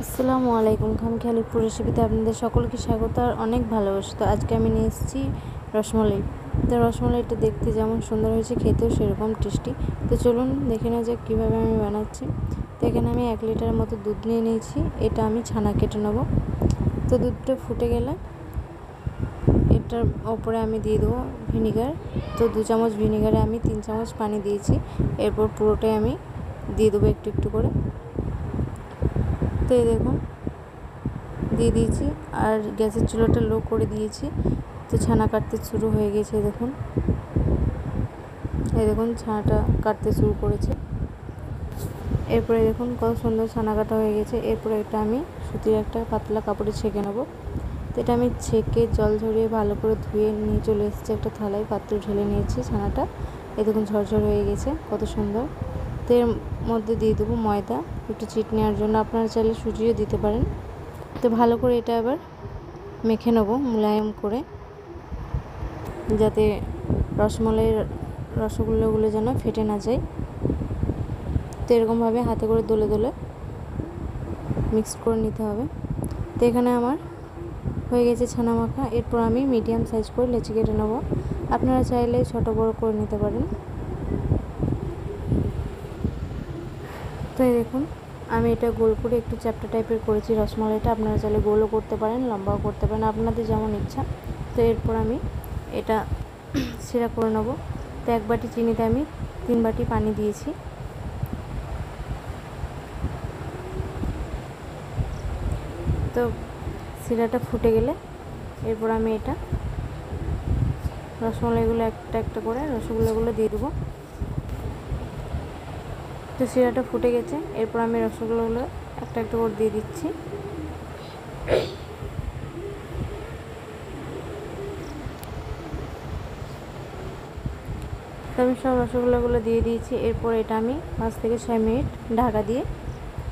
আসসালামু আলাইকুম। খামখেয়ালিপুর রেসিপিতে আপনাদের সকলকে স্বাগত আর অনেক ভালোবাসা। তো আজকে আমি নিয়ে এসেছি রসমালাই। তো রসমালাইটা দেখতে যেমন সুন্দর হয়েছে, খেতেও সেরকম টেস্টি। তো চলুন দেখে নেওয়া যাক কীভাবে আমি বানাচ্ছি। তো এখানে আমি 1 লিটার মতো দুধ নিয়ে নিয়েছি। এটা আমি ছানা কেটে নেব। তো দুধটা ফুটে গেলে এটার ওপরে আমি দিয়ে দেবো ভিনিগার। তো 2 চামচ ভিনিগারে আমি 3 চামচ পানি দিয়েছি। এরপর পুরোটাই আমি দিয়ে দেবো একটু একটু করে। তো এই দেখুন দিয়ে দিয়েছি আর গ্যাসের চুলাটা লো করে দিয়েছি। তো ছানা কাটতে শুরু হয়ে গেছে। এই দেখুন ছানাটা কাটতে শুরু করেছে। এরপরে দেখুন কত সুন্দর ছানা কাটা হয়ে গেছে। এরপরে এটা আমি সুতির একটা পাতলা কাপড়ে ছেঁকে নেব। তো এটা আমি ছেঁকে জল ঝরিয়ে ভালো করে ধুয়ে নিয়ে চলে এসেছি একটা থালায়, পাত্রে ঢেলে নিয়েছি ছানাটা। এই দেখুন ঝরঝর হয়ে গেছে, কত সুন্দর। তো এর মধ্যে দিয়ে দেবো ময়দা একটু চিট নেওয়ার জন্য, আপনারা চাইলে সুজিও দিতে পারেন। তো ভালো করে এটা আবার মেখে নেব মোলায়েম করে, যাতে রসমালাইয়ের রসগোল্লাগুলো যেন ফেটে না যায়। তো এরকমভাবে হাতে করে দলে দলে মিক্স করে নিতে হবে। তো এখানে আমার হয়ে গেছে ছানা মাখা। এরপর আমি মিডিয়াম সাইজ করে লেচি কেটে নেব, আপনারা চাইলে ছোটো বড়ো করে নিতে পারেন। তো এই দেখুন আমি এটা গোল করে একটু চ্যাপ্টা টাইপের করেছি রসমালাইটা, আপনারা চাইলে গোলও করতে পারেন, লম্বাও করতে পারেন, আপনাদের যেমন ইচ্ছা। তো এরপর আমি এটা সিরা করে নেব। তো 1 বাটি চিনিতে আমি 3 বাটি পানি দিয়েছি। তো সিরাটা ফুটে গেলে এরপর আমি এটা রসমালাইগুলো একটা একটা করে রসগোল্লাগুলো দিয়ে দেবো। তো সিরাটা ফুটে গেছে, এরপর আমি রসগোল্লাগুলো একটা একটা করে দিয়ে দিচ্ছি। তো আমি সব রসগোল্লাগুলো দিয়ে দিয়েছি। এরপর এটা আমি 5 থেকে 6 মিনিট ঢাকা দিয়ে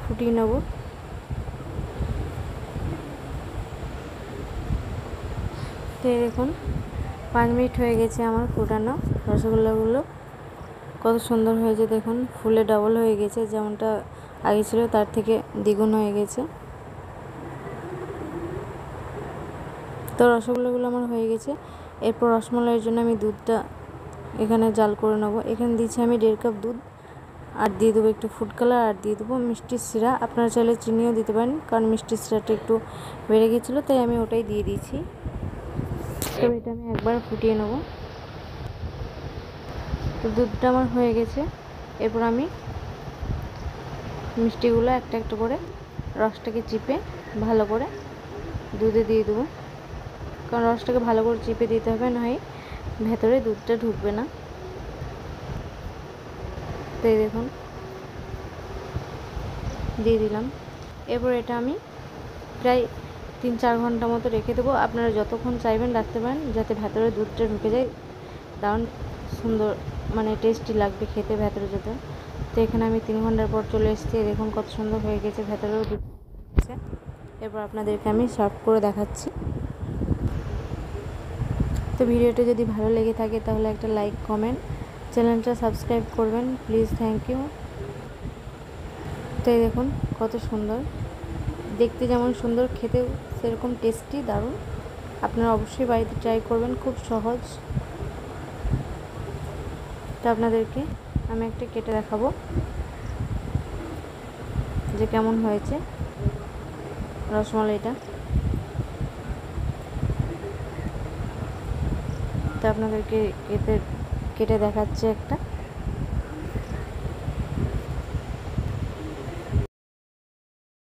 ফুটিয়ে নেব। তো দেখুন 5 মিনিট হয়ে গেছে আমার ফুটানো। রসগোল্লাগুলো কত সুন্দর হয়েছে, দেখুন ফুলে ডাবল হয়ে গেছে, যেমনটা আগে ছিল তার থেকে দ্বিগুণ হয়ে গেছে। তো রসগোল্লাগুলো আমার হয়ে গেছে। এরপর রসমালাইয়ের জন্য আমি দুধটা এখানে জাল করে নেব। এখানে দিচ্ছি আমি 1.5 কাপ দুধ, আর দিয়ে দেবো একটু ফুড কালার, আর দিয়ে দেবো মিষ্টির সিরা। আপনারা চাইলে চিনিও দিতে পারেন, কারণ মিষ্টির সিরাটা একটু বেড়ে গেছিলো, তাই আমি ওটাই দিয়ে দিয়েছি। তো এটা আমি একবার ফুটিয়ে নেব। তো দুধটা আমার হয়ে গেছে। এরপর আমি মিষ্টিগুলো একটা একটা করে রসটাকে চিপে ভালো করে দুধে দিয়ে দেবো, কারণ রসটাকে ভালো করে চিপে দিতে হবে, নয় ভেতরে দুধটা ঢুকবে না। তো এই দেখুন দিয়ে দিলাম। এরপর এটা আমি প্রায় 3-4 ঘন্টা মতো রেখে দেবো। আপনারা যতক্ষণ চাইবেন রাখতে পারেন, যাতে ভেতরে দুধটা ঢুকে যায়, দারুণ সুন্দর মানে টেস্টি লাগবে খেতে ভেতরে যেতে। তো এখানে আমি 3 ঘন্টার পর চলে এসেছি, দেখুন কত সুন্দর হয়ে গেছে, ভেতরেও দুধ আছে। এরপর আপনাদেরকে আমি সার্ভ করে দেখাচ্ছি। তো ভিডিওটা যদি ভালো লেগে থাকে তাহলে একটা লাইক, কমেন্ট, চ্যানেলটা সাবস্ক্রাইব করবেন প্লিজ, থ্যাংক ইউ। তো এই দেখুন কত সুন্দর দেখতে, যেমন সুন্দর খেতেও সেরকম টেস্টি, দারুণ। আপনারা অবশ্যই বাড়িতে ট্রাই করবেন, খুব সহজ। তো আপনাদেরকে আমি একটা কেটে দেখাবো যে কেমন হয়েছে রসমালাইটা। তো আপনাদেরকে কেটে দেখাচ্ছি একটা।